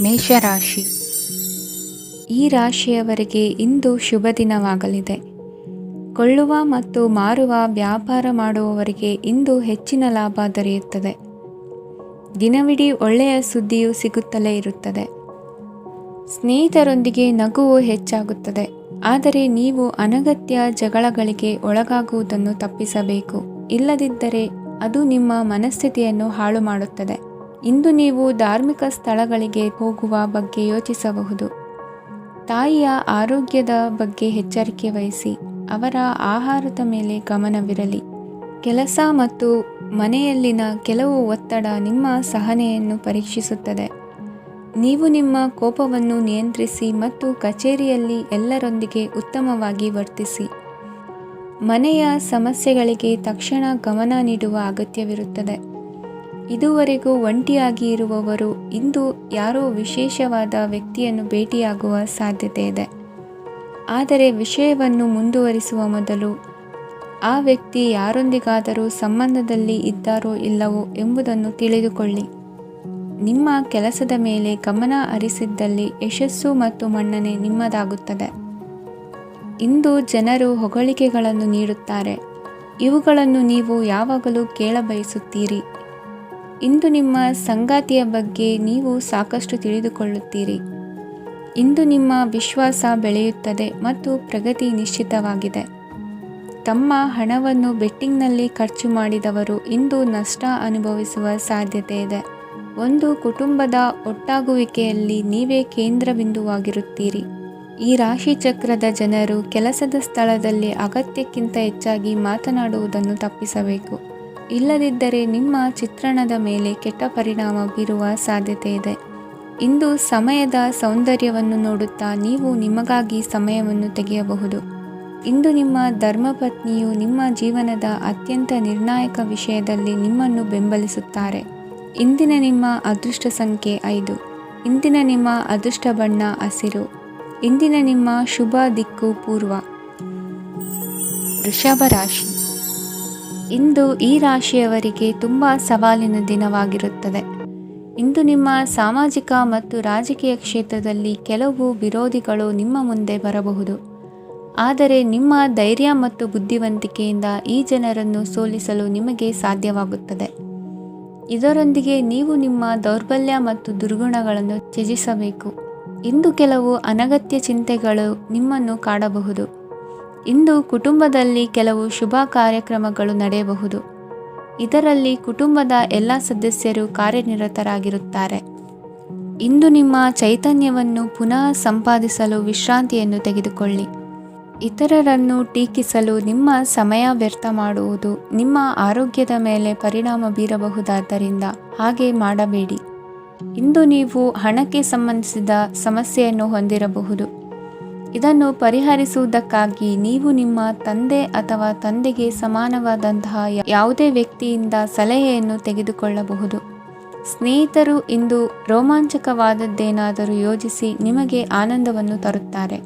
ಮೇಷರಾಶಿ. ಈ ರಾಶಿಯವರಿಗೆ ಇಂದು ಶುಭ ದಿನವಾಗಲಿದೆ. ಕೊಳ್ಳುವ ಮತ್ತು ಮಾರುವ ವ್ಯಾಪಾರ ಮಾಡುವವರಿಗೆ ಇಂದು ಹೆಚ್ಚಿನ ಲಾಭ ದೊರೆಯುತ್ತದೆ. ದಿನವಿಡೀ ಒಳ್ಳೆಯ ಸುದ್ದಿಯು ಸಿಗುತ್ತಲೇ ಇರುತ್ತದೆ. ಸ್ನೇಹಿತರೊಂದಿಗೆ ನಗುವು ಹೆಚ್ಚಾಗುತ್ತದೆ. ಆದರೆ ನೀವು ಅನಗತ್ಯ ಜಗಳಗಳಿಗೆ ಒಳಗಾಗುವುದನ್ನು ತಪ್ಪಿಸಬೇಕು. ಇಲ್ಲದಿದ್ದರೆ ಅದು ನಿಮ್ಮ ಮನಸ್ಥಿತಿಯನ್ನು ಹಾಳು ಮಾಡುತ್ತದೆ. ಇಂದು ನೀವು ಧಾರ್ಮಿಕ ಸ್ಥಳಗಳಿಗೆ ಹೋಗುವ ಬಗ್ಗೆ ಯೋಚಿಸಬಹುದು. ತಾಯಿಯ ಆರೋಗ್ಯದ ಬಗ್ಗೆ ಎಚ್ಚರಿಕೆ ವಹಿಸಿ. ಅವರ ಆಹಾರದ ಮೇಲೆ ಗಮನವಿರಲಿ. ಕೆಲಸ ಮತ್ತು ಮನೆಯಲ್ಲಿನ ಕೆಲವು ಒತ್ತಡ ನಿಮ್ಮ ಸಹನೆಯನ್ನು ಪರೀಕ್ಷಿಸುತ್ತದೆ. ನೀವು ನಿಮ್ಮ ಕೋಪವನ್ನು ನಿಯಂತ್ರಿಸಿ ಮತ್ತು ಕಚೇರಿಯಲ್ಲಿ ಎಲ್ಲರೊಂದಿಗೆ ಉತ್ತಮವಾಗಿ ವರ್ತಿಸಿ. ಮನೆಯ ಸಮಸ್ಯೆಗಳಿಗೆ ತಕ್ಷಣ ಗಮನ ನೀಡುವ ಅಗತ್ಯವಿರುತ್ತದೆ. ಇದುವರೆಗೂ ಒಂಟಿಯಾಗಿ ಇರುವವರು ಇಂದು ಯಾರೋ ವಿಶೇಷವಾದ ವ್ಯಕ್ತಿಯನ್ನು ಭೇಟಿಯಾಗುವ ಸಾಧ್ಯತೆ ಇದೆ. ಆದರೆ ವಿಷಯವನ್ನು ಮುಂದುವರಿಸುವ ಮೊದಲು ಆ ವ್ಯಕ್ತಿ ಯಾರೊಂದಿಗಾದರೂ ಸಂಬಂಧದಲ್ಲಿ ಇದ್ದಾರೋ ಇಲ್ಲವೋ ಎಂಬುದನ್ನು ತಿಳಿದುಕೊಳ್ಳಿ. ನಿಮ್ಮ ಕೆಲಸದ ಮೇಲೆ ಗಮನ ಹರಿಸಿದ್ದಲ್ಲಿ ಯಶಸ್ಸು ಮತ್ತು ಮನ್ನಣೆ ನಿಮ್ಮದಾಗುತ್ತದೆ. ಇಂದು ಜನರು ಹೊಗಳಿಕೆಗಳನ್ನು ನೀಡುತ್ತಾರೆ. ಇವುಗಳನ್ನು ನೀವು ಯಾವಾಗಲೂ ಕೇಳಬಯಸುತ್ತೀರಿ. ಇಂದು ನಿಮ್ಮ ಸಂಗಾತಿಯ ಬಗ್ಗೆ ನೀವು ಸಾಕಷ್ಟು ತಿಳಿದುಕೊಳ್ಳುತ್ತೀರಿ. ಇಂದು ನಿಮ್ಮ ವಿಶ್ವಾಸ ಬೆಳೆಯುತ್ತದೆ ಮತ್ತು ಪ್ರಗತಿ ನಿಶ್ಚಿತವಾಗಿದೆ. ತಮ್ಮ ಹಣವನ್ನು ಬೆಟ್ಟಿಂಗ್ನಲ್ಲಿ ಖರ್ಚು ಮಾಡಿದವರು ಇಂದು ನಷ್ಟ ಅನುಭವಿಸುವ ಸಾಧ್ಯತೆ ಇದೆ. ಒಂದು ಕುಟುಂಬದ ಒಟ್ಟಾಗುವಿಕೆಯಲ್ಲಿ ನೀವೇ ಕೇಂದ್ರ ಬಿಂದುವಾಗಿರುತ್ತೀರಿ. ಈ ರಾಶಿ ಚಕ್ರದ ಜನರು ಕೆಲಸದ ಸ್ಥಳದಲ್ಲಿ ಅಗತ್ಯಕ್ಕಿಂತ ಹೆಚ್ಚಾಗಿ ಮಾತನಾಡುವುದನ್ನು ತಪ್ಪಿಸಬೇಕು. ಇಲ್ಲದಿದ್ದರೆ ನಿಮ್ಮ ಚಿತ್ರಣದ ಮೇಲೆ ಕೆಟ್ಟ ಪರಿಣಾಮ ಬೀರುವ ಸಾಧ್ಯತೆ ಇದೆ. ಇಂದು ಸಮಯದ ಸೌಂದರ್ಯವನ್ನು ನೋಡುತ್ತಾ ನೀವು ನಿಮಗಾಗಿ ಸಮಯವನ್ನು ತೆಗೆಯಬಹುದು. ಇಂದು ನಿಮ್ಮ ಧರ್ಮಪತ್ನಿಯು ನಿಮ್ಮ ಜೀವನದ ಅತ್ಯಂತ ನಿರ್ಣಾಯಕ ವಿಷಯದಲ್ಲಿ ನಿಮ್ಮನ್ನು ಬೆಂಬಲಿಸುತ್ತಾರೆ. ಇಂದಿನ ನಿಮ್ಮ ಅದೃಷ್ಟ ಸಂಖ್ಯೆ 5. ಇಂದಿನ ನಿಮ್ಮ ಅದೃಷ್ಟ ಬಣ್ಣ ಹಸಿರು. ಇಂದಿನ ನಿಮ್ಮ ಶುಭ ದಿಕ್ಕು ಪೂರ್ವ. ವೃಷಭ ರಾಶಿ. ಇಂದು ಈ ರಾಶಿಯವರಿಗೆ ತುಂಬ ಸವಾಲಿನ ದಿನವಾಗಿರುತ್ತದೆ. ಇಂದು ನಿಮ್ಮ ಸಾಮಾಜಿಕ ಮತ್ತು ರಾಜಕೀಯ ಕ್ಷೇತ್ರದಲ್ಲಿ ಕೆಲವು ವಿರೋಧಿಗಳು ನಿಮ್ಮ ಮುಂದೆ ಬರಬಹುದು. ಆದರೆ ನಿಮ್ಮ ಧೈರ್ಯ ಮತ್ತು ಬುದ್ಧಿವಂತಿಕೆಯಿಂದ ಈ ಜನರನ್ನು ಸೋಲಿಸಲು ನಿಮಗೆ ಸಾಧ್ಯವಾಗುತ್ತದೆ. ಇದರೊಂದಿಗೆ ನೀವು ನಿಮ್ಮ ದೌರ್ಬಲ್ಯ ಮತ್ತು ದುರ್ಗುಣಗಳನ್ನು ತ್ಯಜಿಸಬೇಕು. ಇಂದು ಕೆಲವು ಅನಗತ್ಯ ಚಿಂತೆಗಳು ನಿಮ್ಮನ್ನು ಕಾಡಬಹುದು. ಇಂದು ಕುಟುಂಬದಲ್ಲಿ ಕೆಲವು ಶುಭ ಕಾರ್ಯಕ್ರಮಗಳು ನಡೆಯಬಹುದು. ಇದರಲ್ಲಿ ಕುಟುಂಬದ ಎಲ್ಲ ಸದಸ್ಯರು ಕಾರ್ಯನಿರತರಾಗಿರುತ್ತಾರೆ. ಇಂದು ನಿಮ್ಮ ಚೈತನ್ಯವನ್ನು ಪುನಃ ಸಂಪಾದಿಸಲು ವಿಶ್ರಾಂತಿಯನ್ನು ತೆಗೆದುಕೊಳ್ಳಿ. ಇತರರನ್ನು ಟೀಕಿಸಲು ನಿಮ್ಮ ಸಮಯ ವ್ಯರ್ಥ ಮಾಡುವುದು ನಿಮ್ಮ ಆರೋಗ್ಯದ ಮೇಲೆ ಪರಿಣಾಮ ಬೀರಬಹುದಾದ್ದರಿಂದ ಹಾಗೆ ಮಾಡಬೇಡಿ. ಇಂದು ನೀವು ಹಣಕ್ಕೆ ಸಂಬಂಧಿಸಿದ ಸಮಸ್ಯೆಯನ್ನು ಹೊಂದಿರಬಹುದು. ಇದನ್ನು ಪರಿಹರಿಸುವುದಕ್ಕಾಗಿ ನೀವು ನಿಮ್ಮ ತಂದೆ ಅಥವಾ ತಂದೆಗೆ ಸಮಾನವಾದಂತಹ ಯಾವುದೇ ವ್ಯಕ್ತಿಯಿಂದ ಸಲಹೆಯನ್ನು ತೆಗೆದುಕೊಳ್ಳಬಹುದು. ಸ್ನೇಹಿತರು ಇಂದು ರೋಮಾಂಚಕವಾದದ್ದೇನಾದರೂ ಯೋಜಿಸಿ ನಿಮಗೆ ಆನಂದವನ್ನು ತರುತ್ತಾರೆ.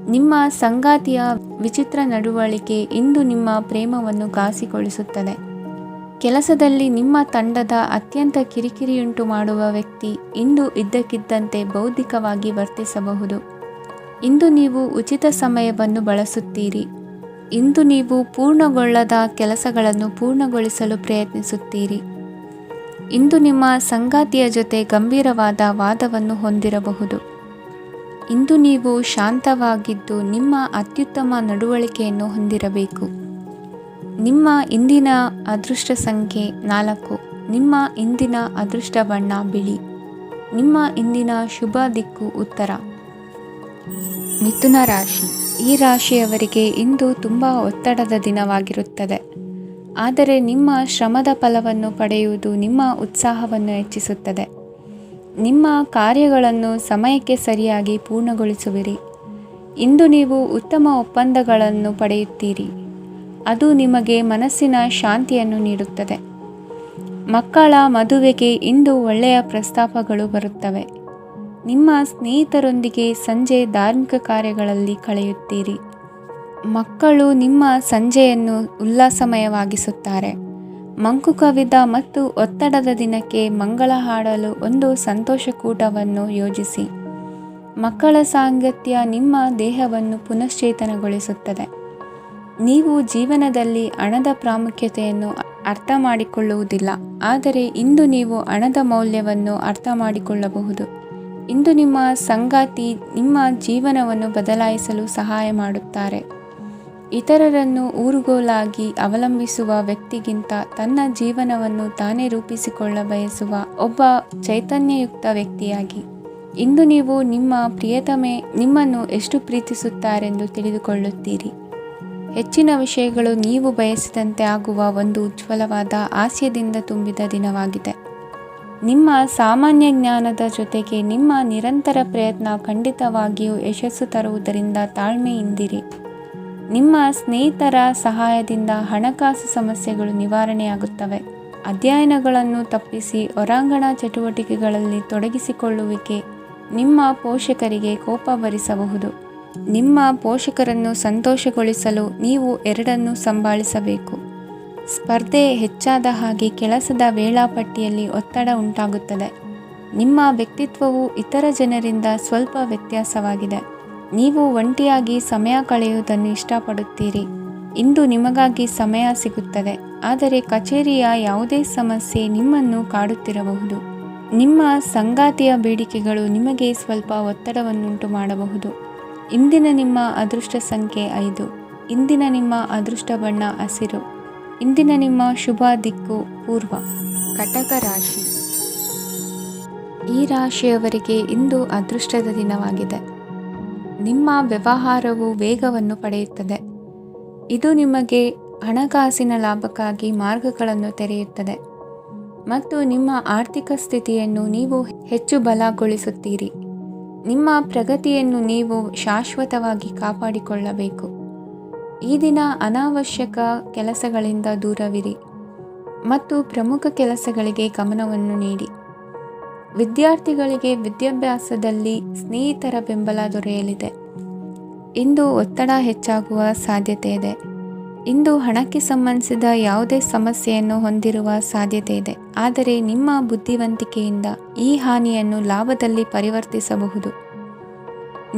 ನಿಮ್ಮ ಸಂಗಾತಿಯ ವಿಚಿತ್ರ ನಡವಳಿಕೆ ಇಂದು ನಿಮ್ಮ ಪ್ರೇಮವನ್ನು ಘಾಸಿಗೊಳಿಸುತ್ತದೆ. ಕೆಲಸದಲ್ಲಿ ನಿಮ್ಮ ತಂಡದ ಅತ್ಯಂತ ಕಿರಿಕಿರಿಯುಂಟು ಮಾಡುವ ವ್ಯಕ್ತಿ ಇಂದು ಇದ್ದಕ್ಕಿದ್ದಂತೆ ಬೌದ್ಧಿಕವಾಗಿ ವರ್ತಿಸಬಹುದು. ಇಂದು ನೀವು ಉಚಿತ ಸಮಯವನ್ನು ಬಳಸುತ್ತೀರಿ. ಇಂದು ನೀವು ಪೂರ್ಣಗೊಳ್ಳದ ಕೆಲಸಗಳನ್ನು ಪೂರ್ಣಗೊಳಿಸಲು ಪ್ರಯತ್ನಿಸುತ್ತೀರಿ. ಇಂದು ನಿಮ್ಮ ಸಂಗಾತಿಯ ಜೊತೆ ಗಂಭೀರವಾದ ವಾದವನ್ನು ಹೊಂದಿರಬಹುದು. ಇಂದು ನೀವು ಶಾಂತವಾಗಿದ್ದು ನಿಮ್ಮ ಅತ್ಯುತ್ತಮ ನಡವಳಿಕೆಯನ್ನು ಹೊಂದಿರಬೇಕು. ನಿಮ್ಮ ಇಂದಿನ ಅದೃಷ್ಟ ಸಂಖ್ಯೆ 4. ನಿಮ್ಮ ಇಂದಿನ ಅದೃಷ್ಟ ಬಣ್ಣ ಬಿಳಿ. ನಿಮ್ಮ ಇಂದಿನ ಶುಭ ದಿಕ್ಕು ಉತ್ತರ. ಮಿಥುನ ರಾಶಿ. ಈ ರಾಶಿಯವರಿಗೆ ಇಂದು ತುಂಬ ಒತ್ತಡದ ದಿನವಾಗಿರುತ್ತದೆ. ಆದರೆ ನಿಮ್ಮ ಶ್ರಮದ ಫಲವನ್ನು ಪಡೆಯುವುದು ನಿಮ್ಮ ಉತ್ಸಾಹವನ್ನು ಹೆಚ್ಚಿಸುತ್ತದೆ. ನಿಮ್ಮ ಕಾರ್ಯಗಳನ್ನು ಸಮಯಕ್ಕೆ ಸರಿಯಾಗಿ ಪೂರ್ಣಗೊಳಿಸುವಿರಿ. ಇಂದು ನೀವು ಉತ್ತಮ ಒಪ್ಪಂದಗಳನ್ನು ಪಡೆಯುತ್ತೀರಿ. ಅದು ನಿಮಗೆ ಮನಸ್ಸಿನ ಶಾಂತಿಯನ್ನು ನೀಡುತ್ತದೆ. ಮಕ್ಕಳ ಮದುವೆಗೆ ಇಂದು ಒಳ್ಳೆಯ ಪ್ರಸ್ತಾಪಗಳು ಬರುತ್ತವೆ. ನಿಮ್ಮ ಸ್ನೇಹಿತರೊಂದಿಗೆ ಸಂಜೆ ಧಾರ್ಮಿಕ ಕಾರ್ಯಗಳಲ್ಲಿ ಕಳೆಯುತ್ತೀರಿ. ಮಕ್ಕಳು ನಿಮ್ಮ ಸಂಜೆಯನ್ನು ಉಲ್ಲಾಸಮಯವಾಗಿಸುತ್ತಾರೆ. ಮಂಕು ಕವಿದ ಮತ್ತು ಒತ್ತಡದ ದಿನಕ್ಕೆ ಮಂಗಳ ಹಾಡಲು ಒಂದು ಸಂತೋಷಕೂಟವನ್ನು ಯೋಜಿಸಿ. ಮಕ್ಕಳ ಸಾಂಗತ್ಯ ನಿಮ್ಮ ದೇಹವನ್ನು ಪುನಶ್ಚೇತನಗೊಳಿಸುತ್ತದೆ. ನೀವು ಜೀವನದಲ್ಲಿ ಹಣದ ಪ್ರಾಮುಖ್ಯತೆಯನ್ನು ಅರ್ಥ ಮಾಡಿಕೊಳ್ಳುವುದಿಲ್ಲ, ಆದರೆ ಇಂದು ನೀವು ಹಣದ ಮೌಲ್ಯವನ್ನು ಅರ್ಥ ಮಾಡಿಕೊಳ್ಳಬಹುದು. ಇಂದು ನಿಮ್ಮ ಸಂಗಾತಿ ನಿಮ್ಮ ಜೀವನವನ್ನು ಬದಲಾಯಿಸಲು ಸಹಾಯ ಮಾಡುತ್ತಾರೆ. ಇತರರನ್ನು ಊರುಗೋಲಾಗಿ ಅವಲಂಬಿಸುವ ವ್ಯಕ್ತಿಗಿಂತ ತನ್ನ ಜೀವನವನ್ನು ತಾನೇ ರೂಪಿಸಿಕೊಳ್ಳ ಬಯಸುವ ಒಬ್ಬ ಚೈತನ್ಯಯುಕ್ತ ವ್ಯಕ್ತಿಯಾಗಿ. ಇಂದು ನೀವು ನಿಮ್ಮ ಪ್ರಿಯತಮೆ ನಿಮ್ಮನ್ನು ಎಷ್ಟು ಪ್ರೀತಿಸುತ್ತಾರೆಂದು ತಿಳಿದುಕೊಳ್ಳುತ್ತೀರಿ. ಹೆಚ್ಚಿನ ವಿಷಯಗಳು ನೀವು ಬಯಸಿದಂತೆ ಆಗುವ ಒಂದು ಉಜ್ವಲವಾದ ಹಾಸ್ಯದಿಂದ ತುಂಬಿದ ದಿನವಾಗಿದೆ. ನಿಮ್ಮ ಸಾಮಾನ್ಯ ಜ್ಞಾನದ ಜೊತೆಗೆ ನಿಮ್ಮ ನಿರಂತರ ಪ್ರಯತ್ನ ಖಂಡಿತವಾಗಿಯೂ ಯಶಸ್ಸು ತರುವುದರಿಂದ ತಾಳ್ಮೆಯಿಂದಿರಿ. ನಿಮ್ಮ ಸ್ನೇಹಿತರ ಸಹಾಯದಿಂದ ಹಣಕಾಸು ಸಮಸ್ಯೆಗಳು ನಿವಾರಣೆಯಾಗುತ್ತವೆ. ಅಧ್ಯಯನಗಳನ್ನು ತಪ್ಪಿಸಿ ಹೊರಾಂಗಣ ಚಟುವಟಿಕೆಗಳಲ್ಲಿ ತೊಡಗಿಸಿಕೊಳ್ಳುವಿಕೆ ನಿಮ್ಮ ಪೋಷಕರಿಗೆ ಕೋಪ ಭರಿಸಬಹುದು. ನಿಮ್ಮ ಪೋಷಕರನ್ನು ಸಂತೋಷಗೊಳಿಸಲು ನೀವು ಎರಡನ್ನೂ ಸಂಭಾಳಿಸಬೇಕು. ಸ್ಪರ್ಧೆ ಹೆಚ್ಚಾದ ಹಾಗೆ ಕೆಲಸದ ವೇಳಾಪಟ್ಟಿಯಲ್ಲಿ ಒತ್ತಡ ಉಂಟಾಗುತ್ತದೆ. ನಿಮ್ಮ ವ್ಯಕ್ತಿತ್ವವು ಇತರ ಜನರಿಂದ ಸ್ವಲ್ಪ ವ್ಯತ್ಯಾಸವಾಗಿದೆ. ನೀವು ಒಂಟಿಯಾಗಿ ಸಮಯ ಕಳೆಯುವುದನ್ನು ಇಷ್ಟಪಡುತ್ತೀರಿ. ಇಂದು ನಿಮಗಾಗಿ ಸಮಯ ಸಿಗುತ್ತದೆ, ಆದರೆ ಕಚೇರಿಯ ಯಾವುದೇ ಸಮಸ್ಯೆ ನಿಮ್ಮನ್ನು ಕಾಡುತ್ತಿರಬಹುದು. ನಿಮ್ಮ ಸಂಗಾತಿಯ ಬೇಡಿಕೆಗಳು ನಿಮಗೆ ಸ್ವಲ್ಪ ಒತ್ತಡವನ್ನುಂಟು ಮಾಡಬಹುದು. ಇಂದಿನ ನಿಮ್ಮ ಅದೃಷ್ಟ ಸಂಖ್ಯೆ 5. ಇಂದಿನ ನಿಮ್ಮ ಅದೃಷ್ಟ ಬಣ್ಣ ಹಸಿರು. ಇಂದಿನ ನಿಮ್ಮ ಶುಭ ದಿಕ್ಕು ಪೂರ್ವ. ಕಟಕ ರಾಶಿ. ಈ ರಾಶಿಯವರಿಗೆ ಇಂದು ಅದೃಷ್ಟದ ದಿನವಾಗಿದೆ. ನಿಮ್ಮ ವ್ಯವಹಾರವು ವೇಗವನ್ನು ಪಡೆಯುತ್ತದೆ. ಇದು ನಿಮಗೆ ಹಣಕಾಸಿನ ಲಾಭಕ್ಕಾಗಿ ಮಾರ್ಗಗಳನ್ನು ತೆರೆಯುತ್ತದೆ ಮತ್ತು ನಿಮ್ಮ ಆರ್ಥಿಕ ಸ್ಥಿತಿಯನ್ನು ನೀವು ಹೆಚ್ಚು ಬಲಗೊಳಿಸುತ್ತೀರಿ. ನಿಮ್ಮ ಪ್ರಗತಿಯನ್ನು ನೀವು ಶಾಶ್ವತವಾಗಿ ಕಾಪಾಡಿಕೊಳ್ಳಬೇಕು. ಈ ದಿನ ಅನಾವಶ್ಯಕ ಕೆಲಸಗಳಿಂದ ದೂರವಿರಿ ಮತ್ತು ಪ್ರಮುಖ ಕೆಲಸಗಳಿಗೆ ಗಮನವನ್ನು ನೀಡಿ. ವಿದ್ಯಾರ್ಥಿಗಳಿಗೆ ವಿದ್ಯಾಭ್ಯಾಸದಲ್ಲಿ ಸ್ನೇಹಿತರ ಬೆಂಬಲ ದೊರೆಯಲಿದೆ. ಇಂದು ಒತ್ತಡ ಹೆಚ್ಚಾಗುವ ಸಾಧ್ಯತೆ ಇದೆ. ಇಂದು ಹಣಕ್ಕೆ ಸಂಬಂಧಿಸಿದ ಯಾವುದೇ ಸಮಸ್ಯೆಯನ್ನು ಹೊಂದಿರುವ ಸಾಧ್ಯತೆ ಇದೆ, ಆದರೆ ನಿಮ್ಮ ಬುದ್ಧಿವಂತಿಕೆಯಿಂದ ಈ ಹಾನಿಯನ್ನು ಲಾಭದಲ್ಲಿ ಪರಿವರ್ತಿಸಬಹುದು.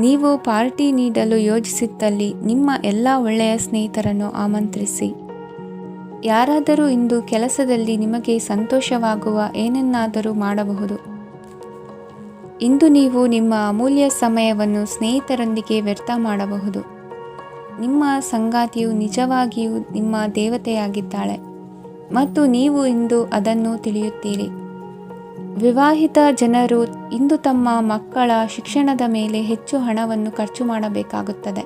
ನೀವು ಪಾರ್ಟಿ ನೀಡಲು ಯೋಜಿಸಿದ್ದಲ್ಲಿ ನಿಮ್ಮ ಎಲ್ಲ ಒಳ್ಳೆಯ ಸ್ನೇಹಿತರನ್ನು ಆಮಂತ್ರಿಸಿ. ಯಾರಾದರೂ ಇಂದು ಕೆಲಸದಲ್ಲಿ ನಿಮಗೆ ಸಂತೋಷವಾಗುವ ಏನನ್ನಾದರೂ ಮಾಡಬಹುದು. ಇಂದು ನೀವು ನಿಮ್ಮ ಅಮೂಲ್ಯ ಸಮಯವನ್ನು ಸ್ನೇಹಿತರೊಂದಿಗೆ ವ್ಯರ್ಥ ಮಾಡಬಹುದು. ನಿಮ್ಮ ಸಂಗಾತಿಯು ನಿಜವಾಗಿಯೂ ನಿಮ್ಮ ದೇವತೆಯಾಗಿದ್ದಾಳೆ ಮತ್ತು ನೀವು ಇಂದು ಅದನ್ನು ತಿಳಿಯುತ್ತೀರಿ. ವಿವಾಹಿತ ಜನರು ಇಂದು ತಮ್ಮ ಮಕ್ಕಳ ಶಿಕ್ಷಣದ ಮೇಲೆ ಹೆಚ್ಚು ಹಣವನ್ನು ಖರ್ಚು ಮಾಡಬೇಕಾಗುತ್ತದೆ.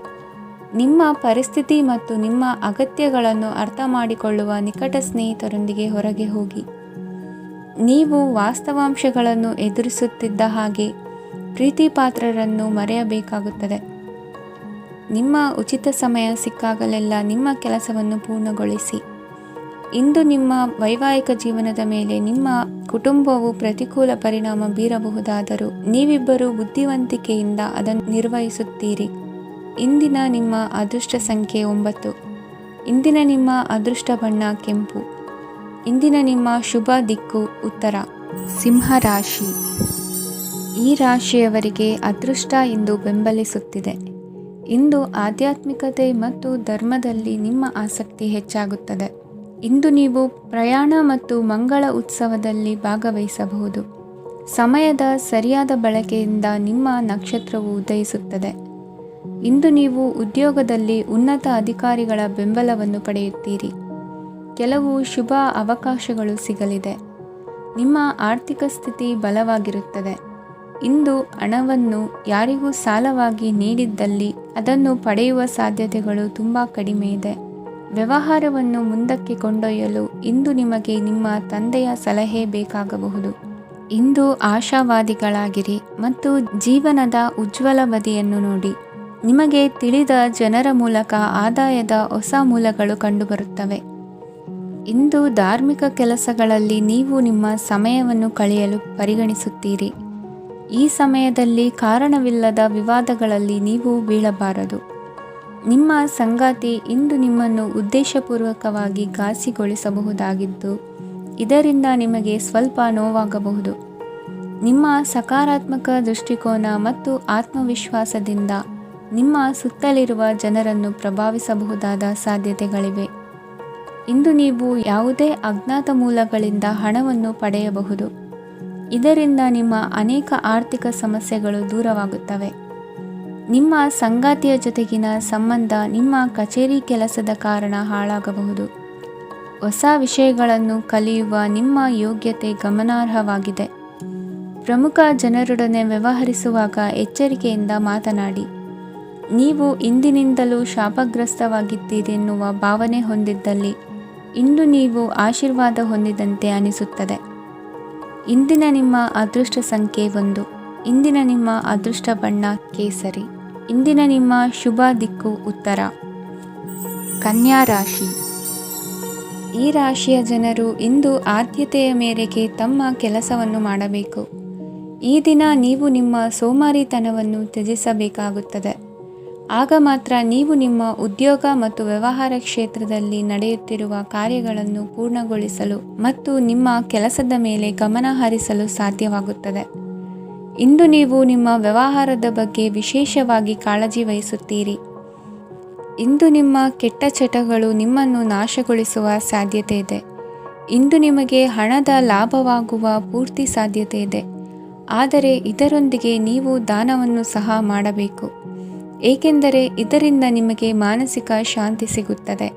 ನಿಮ್ಮ ಪರಿಸ್ಥಿತಿ ಮತ್ತು ನಿಮ್ಮ ಅಗತ್ಯಗಳನ್ನು ಅರ್ಥ ಮಾಡಿಕೊಳ್ಳುವ ನಿಕಟ ಸ್ನೇಹಿತರೊಂದಿಗೆ ಹೊರಗೆ ಹೋಗಿ. ನೀವು ವಾಸ್ತವಾಂಶಗಳನ್ನು ಎದುರಿಸುತ್ತಿದ್ದ ಹಾಗೆ ಪ್ರೀತಿಪಾತ್ರರನ್ನು ಮರೆಯಬೇಕಾಗುತ್ತದೆ. ನಿಮ್ಮ ಉಚಿತ ಸಮಯ ಸಿಕ್ಕಾಗಲೆಲ್ಲ ನಿಮ್ಮ ಕೆಲಸವನ್ನು ಪೂರ್ಣಗೊಳಿಸಿ. ಇಂದು ನಿಮ್ಮ ವೈವಾಹಿಕ ಜೀವನದ ಮೇಲೆ ನಿಮ್ಮ ಕುಟುಂಬವು ಪ್ರತಿಕೂಲ ಪರಿಣಾಮ ಬೀರಬಹುದಾದರೂ ನೀವಿಬ್ಬರು ಬುದ್ಧಿವಂತಿಕೆಯಿಂದ ಅದನ್ನು ನಿರ್ವಹಿಸುತ್ತೀರಿ. ಇಂದಿನ ನಿಮ್ಮ ಅದೃಷ್ಟ ಸಂಖ್ಯೆ 9. ಇಂದಿನ ನಿಮ್ಮ ಅದೃಷ್ಟ ಬಣ್ಣ ಕೆಂಪು. ಇಂದಿನ ನಿಮ್ಮ ಶುಭ ದಿಕ್ಕು ಉತ್ತರ. ಸಿಂಹ ರಾಶಿ. ಈ ರಾಶಿಯವರಿಗೆ ಅದೃಷ್ಟ ಇಂದು ಬೆಂಬಲಿಸುತ್ತಿದೆ. ಇಂದು ಆಧ್ಯಾತ್ಮಿಕತೆ ಮತ್ತು ಧರ್ಮದಲ್ಲಿ ನಿಮ್ಮ ಆಸಕ್ತಿ ಹೆಚ್ಚಾಗುತ್ತದೆ. ಇಂದು ನೀವು ಪ್ರಯಾಣ ಮತ್ತು ಮಂಗಳ ಉತ್ಸವದಲ್ಲಿ ಭಾಗವಹಿಸಬಹುದು. ಸಮಯದ ಸರಿಯಾದ ಬಳಕೆಯಿಂದ ನಿಮ್ಮ ನಕ್ಷತ್ರವು ಉದಯಿಸುತ್ತದೆ. ಇಂದು ನೀವು ಉದ್ಯೋಗದಲ್ಲಿ ಉನ್ನತ ಅಧಿಕಾರಿಗಳ ಬೆಂಬಲವನ್ನು ಪಡೆಯುತ್ತೀರಿ. ಕೆಲವು ಶುಭ ಅವಕಾಶಗಳು ಸಿಗಲಿದೆ. ನಿಮ್ಮ ಆರ್ಥಿಕ ಸ್ಥಿತಿ ಬಲವಾಗಿರುತ್ತದೆ. ಇಂದು ಹಣವನ್ನು ಯಾರಿಗೂ ಸಾಲವಾಗಿ ನೀಡಿದ್ದಲ್ಲಿ ಅದನ್ನು ಪಡೆಯುವ ಸಾಧ್ಯತೆಗಳು ತುಂಬ ಕಡಿಮೆ ಇದೆ. ವ್ಯವಹಾರವನ್ನು ಮುಂದಕ್ಕೆ ಕೊಂಡೊಯ್ಯಲು ಇಂದು ನಿಮಗೆ ನಿಮ್ಮ ತಂದೆಯ ಸಲಹೆ ಬೇಕಾಗಬಹುದು. ಇಂದು ಆಶಾವಾದಿಗಳಾಗಿರಿ ಮತ್ತು ಜೀವನದ ಉಜ್ವಲ ಬದಿಯನ್ನು ನೋಡಿ. ನಿಮಗೆ ತಿಳಿದ ಜನರ ಮೂಲಕ ಆದಾಯದ ಹೊಸ ಮೂಲಗಳು ಕಂಡುಬರುತ್ತವೆ. ಇಂದು ಧಾರ್ಮಿಕ ಕೆಲಸಗಳಲ್ಲಿ ನೀವು ನಿಮ್ಮ ಸಮಯವನ್ನು ಕಳೆಯಲು ಪರಿಗಣಿಸುತ್ತೀರಿ. ಈ ಸಮಯದಲ್ಲಿ ಕಾರಣವಿಲ್ಲದ ವಿವಾದಗಳಲ್ಲಿ ನೀವು ಬೀಳಬಾರದು. ನಿಮ್ಮ ಸಂಗಾತಿ ಇಂದು ನಿಮ್ಮನ್ನು ಉದ್ದೇಶಪೂರ್ವಕವಾಗಿ ಘಾಸಿಗೊಳಿಸಬಹುದಾಗಿದ್ದು ಇದರಿಂದ ನಿಮಗೆ ಸ್ವಲ್ಪ ನೋವಾಗಬಹುದು. ನಿಮ್ಮ ಸಕಾರಾತ್ಮಕ ದೃಷ್ಟಿಕೋನ ಮತ್ತು ಆತ್ಮವಿಶ್ವಾಸದಿಂದ ನಿಮ್ಮ ಸುತ್ತಲಿರುವ ಜನರನ್ನು ಪ್ರಭಾವಿಸಬಹುದಾದ ಸಾಧ್ಯತೆಗಳಿವೆ. ಇಂದು ನೀವು ಯಾವುದೇ ಅಜ್ಞಾತ ಮೂಲಗಳಿಂದ ಹಣವನ್ನು ಪಡೆಯಬಹುದು. ಇದರಿಂದ ನಿಮ್ಮ ಅನೇಕ ಆರ್ಥಿಕ ಸಮಸ್ಯೆಗಳು ದೂರವಾಗುತ್ತವೆ. ನಿಮ್ಮ ಸಂಗಾತಿಯ ಜೊತೆಗಿನ ಸಂಬಂಧ ನಿಮ್ಮ ಕಚೇರಿ ಕೆಲಸದ ಕಾರಣ ಹಾಳಾಗಬಹುದು. ಹೊಸ ವಿಷಯಗಳನ್ನು ಕಲಿಯುವ ನಿಮ್ಮ ಯೋಗ್ಯತೆ ಗಮನಾರ್ಹವಾಗಿದೆ. ಪ್ರಮುಖ ಜನರೊಡನೆ ವ್ಯವಹರಿಸುವಾಗ ಎಚ್ಚರಿಕೆಯಿಂದ ಮಾತನಾಡಿ. ನೀವು ಇಂದಿನಿಂದಲೂ ಶಾಪಗ್ರಸ್ತವಾಗಿದ್ದೀರೆನ್ನುವ ಭಾವನೆ ಹೊಂದಿದ್ದಲ್ಲಿ ಇಂದು ನೀವು ಆಶೀರ್ವಾದ ಹೊಂದಿದಂತೆ ಅನಿಸುತ್ತದೆ. ಇಂದಿನ ನಿಮ್ಮ ಅದೃಷ್ಟ ಸಂಖ್ಯೆ 1. ಇಂದಿನ ನಿಮ್ಮ ಅದೃಷ್ಟ ಬಣ್ಣ ಕೇಸರಿ. ಇಂದಿನ ನಿಮ್ಮ ಶುಭ ದಿಕ್ಕು ಉತ್ತರ. ಕನ್ಯಾ ರಾಶಿ. ಈ ರಾಶಿಯ ಜನರು ಇಂದು ಆದ್ಯತೆಯ ಮೇರೆಗೆ ತಮ್ಮ ಕೆಲಸವನ್ನು ಮಾಡಬೇಕು. ಈ ದಿನ ನೀವು ನಿಮ್ಮ ಸೋಮಾರಿತನವನ್ನು ತ್ಯಜಿಸಬೇಕಾಗುತ್ತದೆ. ಆಗ ಮಾತ್ರ ನೀವು ನಿಮ್ಮ ಉದ್ಯೋಗ ಮತ್ತು ವ್ಯವಹಾರ ಕ್ಷೇತ್ರದಲ್ಲಿ ನಡೆಯುತ್ತಿರುವ ಕಾರ್ಯಗಳನ್ನು ಪೂರ್ಣಗೊಳಿಸಲು ಮತ್ತು ನಿಮ್ಮ ಕೆಲಸದ ಮೇಲೆ ಗಮನ ಹರಿಸಲು ಸಾಧ್ಯವಾಗುತ್ತದೆ. ಇಂದು ನೀವು ನಿಮ್ಮ ವ್ಯವಹಾರದ ಬಗ್ಗೆ ವಿಶೇಷವಾಗಿ ಕಾಳಜಿ ವಹಿಸುತ್ತೀರಿ. ಇಂದು ನಿಮ್ಮ ಕೆಟ್ಟ ಚಟಗಳು ನಿಮ್ಮನ್ನು ನಾಶಗೊಳಿಸುವ ಸಾಧ್ಯತೆ ಇದೆ. ಇಂದು ನಿಮಗೆ ಹಣದ ಲಾಭವಾಗುವ ಪೂರ್ತಿ ಸಾಧ್ಯತೆ ಇದೆ. ಆದರೆ ಇದರೊಂದಿಗೆ ನೀವು ದಾನವನ್ನು ಸಹ ಮಾಡಬೇಕು, ಏಕೆಂದರೆ ಇದರಿಂದ ನಿಮಗೆ ಮಾನಸಿಕ ಶಾಂತಿ ಸಿಗುತ್ತದೆ.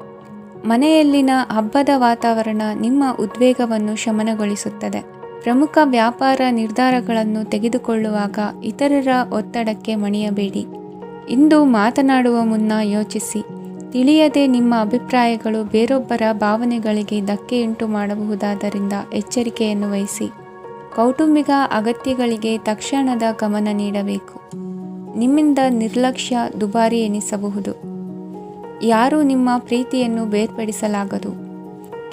ಮನೆಯಲ್ಲಿನ ಹಬ್ಬದ ವಾತಾವರಣ ನಿಮ್ಮ ಉದ್ವೇಗವನ್ನು ಶಮನಗೊಳಿಸುತ್ತದೆ. ಪ್ರಮುಖ ವ್ಯಾಪಾರ ನಿರ್ಧಾರಗಳನ್ನು ತೆಗೆದುಕೊಳ್ಳುವಾಗ ಇತರರ ಒತ್ತಡಕ್ಕೆ ಮಣಿಯಬೇಡಿ. ಇಂದು ಮಾತನಾಡುವ ಮುನ್ನ ಯೋಚಿಸಿ. ತಿಳಿಯದೆ ನಿಮ್ಮ ಅಭಿಪ್ರಾಯಗಳು ಬೇರೊಬ್ಬರ ಭಾವನೆಗಳಿಗೆ ಧಕ್ಕೆಯುಂಟು ಮಾಡಬಹುದಾದ್ದರಿಂದ ಎಚ್ಚರಿಕೆಯನ್ನು ವಹಿಸಿ. ಕೌಟುಂಬಿಕ ಅಗತ್ಯಗಳಿಗೆ ತಕ್ಷಣದ ಗಮನ ನೀಡಬೇಕು. ನಿಮ್ಮಿಂದ ನಿರ್ಲಕ್ಷ್ಯ ದುಬಾರಿ ಎನಿಸಬಹುದು. ಯಾರೂ ನಿಮ್ಮ ಪ್ರೀತಿಯನ್ನು ಬೇರ್ಪಡಿಸಲಾಗದು.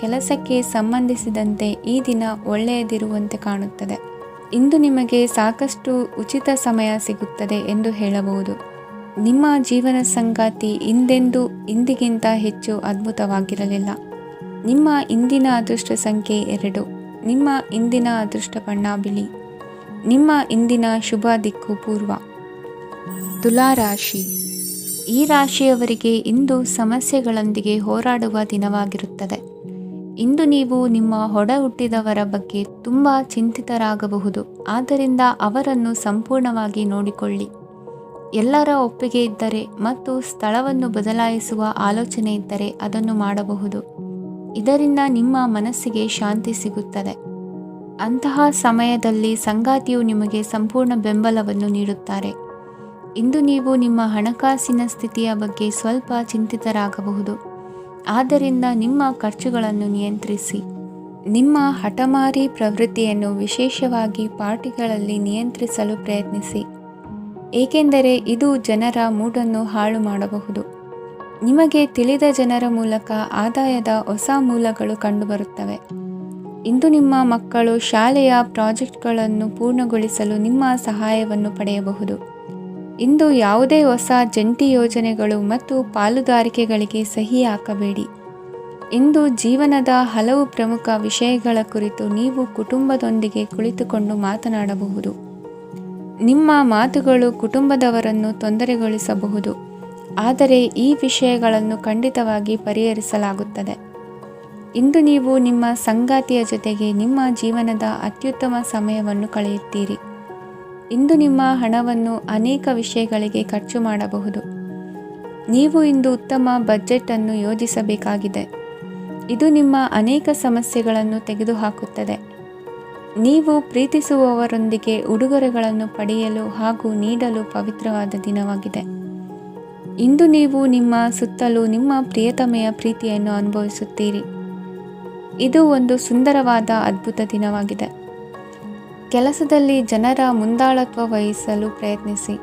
ಕೆಲಸಕ್ಕೆ ಸಂಬಂಧಿಸಿದಂತೆ ಈ ದಿನ ಒಳ್ಳೆಯದಿರುವಂತೆ ಕಾಣುತ್ತದೆ. ಇಂದು ನಿಮಗೆ ಸಾಕಷ್ಟು ಉಚಿತ ಸಮಯ ಸಿಗುತ್ತದೆ ಎಂದು ಹೇಳಬಹುದು. ನಿಮ್ಮ ಜೀವನ ಸಂಗಾತಿ ಇಂದಿಗಿಂತ ಹೆಚ್ಚು ಅದ್ಭುತವಾಗಿರಲಿಲ್ಲ. ನಿಮ್ಮ ಇಂದಿನ ಅದೃಷ್ಟ ಸಂಖ್ಯೆ 2. ನಿಮ್ಮ ಇಂದಿನ ಅದೃಷ್ಟ ಬಣ್ಣ ಬಿಳಿ. ನಿಮ್ಮ ಇಂದಿನ ಶುಭ ದಿಕ್ಕು ಪೂರ್ವ. ತುಲಾ ರಾಶಿ. ಈ ರಾಶಿಯವರಿಗೆ ಇಂದು ಸಮಸ್ಯೆಗಳೊಂದಿಗೆ ಹೋರಾಡುವ ದಿನವಾಗಿರುತ್ತದೆ. ಇಂದು ನೀವು ನಿಮ್ಮ ಒಡ ಹುಟ್ಟಿದವರ ಬಗ್ಗೆ ತುಂಬ ಚಿಂತಿತರಾಗಬಹುದು. ಆದ್ದರಿಂದ ಅವರನ್ನು ಸಂಪೂರ್ಣವಾಗಿ ನೋಡಿಕೊಳ್ಳಿ. ಎಲ್ಲರ ಒಪ್ಪಿಗೆ ಇದ್ದರೆ ಮತ್ತು ಸ್ಥಳವನ್ನು ಬದಲಾಯಿಸುವ ಆಲೋಚನೆ ಇದ್ದರೆ ಅದನ್ನು ಮಾಡಬಹುದು. ಇದರಿಂದ ನಿಮ್ಮ ಮನಸ್ಸಿಗೆ ಶಾಂತಿ ಸಿಗುತ್ತದೆ. ಅಂತಹ ಸಮಯದಲ್ಲಿ ಸಂಗಾತಿಯು ನಿಮಗೆ ಸಂಪೂರ್ಣ ಬೆಂಬಲವನ್ನು ನೀಡುತ್ತಾರೆ. ಇಂದು ನೀವು ನಿಮ್ಮ ಹಣಕಾಸಿನ ಸ್ಥಿತಿಯ ಬಗ್ಗೆ ಸ್ವಲ್ಪ ಚಿಂತಿತರಾಗಬಹುದು. ಆದ್ದರಿಂದ ನಿಮ್ಮ ಖರ್ಚುಗಳನ್ನು ನಿಯಂತ್ರಿಸಿ. ನಿಮ್ಮ ಹಠಮಾರಿ ಪ್ರವೃತ್ತಿಯನ್ನು ವಿಶೇಷವಾಗಿ ಪಾರ್ಟಿಗಳಲ್ಲಿ ನಿಯಂತ್ರಿಸಲು ಪ್ರಯತ್ನಿಸಿ, ಏಕೆಂದರೆ ಇದು ಜನರ ಮೂಡನ್ನು ಹಾಳು ಮಾಡಬಹುದು. ನಿಮಗೆ ತಿಳಿದ ಜನರ ಮೂಲಕ ಆದಾಯದ ಹೊಸ ಮೂಲಗಳು ಕಂಡುಬರುತ್ತವೆ. ಇಂದು ನಿಮ್ಮ ಮಕ್ಕಳು ಶಾಲೆಯ ಪ್ರಾಜೆಕ್ಟ್ಗಳನ್ನು ಪೂರ್ಣಗೊಳಿಸಲು ನಿಮ್ಮ ಸಹಾಯವನ್ನು ಪಡೆಯಬಹುದು. ಇಂದು ಯಾವುದೇ ಹೊಸ ಜಂಟಿ ಯೋಜನೆಗಳು ಮತ್ತು ಪಾಲುದಾರಿಕೆಗಳಿಗೆ ಸಹಿ ಹಾಕಬೇಡಿ. ಇಂದು ಜೀವನದ ಹಲವು ಪ್ರಮುಖ ವಿಷಯಗಳ ಕುರಿತು ನೀವು ಕುಟುಂಬದೊಂದಿಗೆ ಕುಳಿತುಕೊಂಡು ಮಾತನಾಡಬಹುದು. ನಿಮ್ಮ ಮಾತುಗಳು ಕುಟುಂಬದವರನ್ನು ತೊಂದರೆಗೊಳಿಸಬಹುದು, ಆದರೆ ಈ ವಿಷಯಗಳನ್ನು ಖಂಡಿತವಾಗಿ ಪರಿಹರಿಸಲಾಗುತ್ತದೆ. ಇಂದು ನೀವು ನಿಮ್ಮ ಸಂಗಾತಿಯ ಜೊತೆಗೆ ನಿಮ್ಮ ಜೀವನದ ಅತ್ಯುತ್ತಮ ಸಮಯವನ್ನು ಕಳೆಯುತ್ತೀರಿ. ಇಂದು ನಿಮ್ಮ ಹಣವನ್ನು ಅನೇಕ ವಿಷಯಗಳಿಗೆ ಖರ್ಚು ಮಾಡಬಹುದು. ನೀವು ಇಂದು ಉತ್ತಮ ಬಜೆಟ್ ಅನ್ನು ಯೋಜಿಸಬೇಕಾಗಿದೆ. ಇದು ನಿಮ್ಮ ಅನೇಕ ಸಮಸ್ಯೆಗಳನ್ನು ತೆಗೆದುಹಾಕುತ್ತದೆ. ನೀವು ಪ್ರೀತಿಸುವವರೊಂದಿಗೆ ಉಡುಗೊರೆಗಳನ್ನು ಪಡೆಯಲು ಹಾಗೂ ನೀಡಲು ಪವಿತ್ರವಾದ ದಿನವಾಗಿದೆ. ಇಂದು ನೀವು ನಿಮ್ಮ ಸುತ್ತಲೂ ನಿಮ್ಮ ಪ್ರಿಯತಮೆಯ ಪ್ರೀತಿಯನ್ನು ಅನುಭವಿಸುತ್ತೀರಿ. ಇದು ಒಂದು ಸುಂದರವಾದ ಅದ್ಭುತ ದಿನವಾಗಿದೆ. ಕೆಲಸದಲ್ಲಿ ಜನರ ಮುಂದಾಳತ್ವ ವಹಿಸಲು ಪ್ರಯತ್ನಿಸಿ.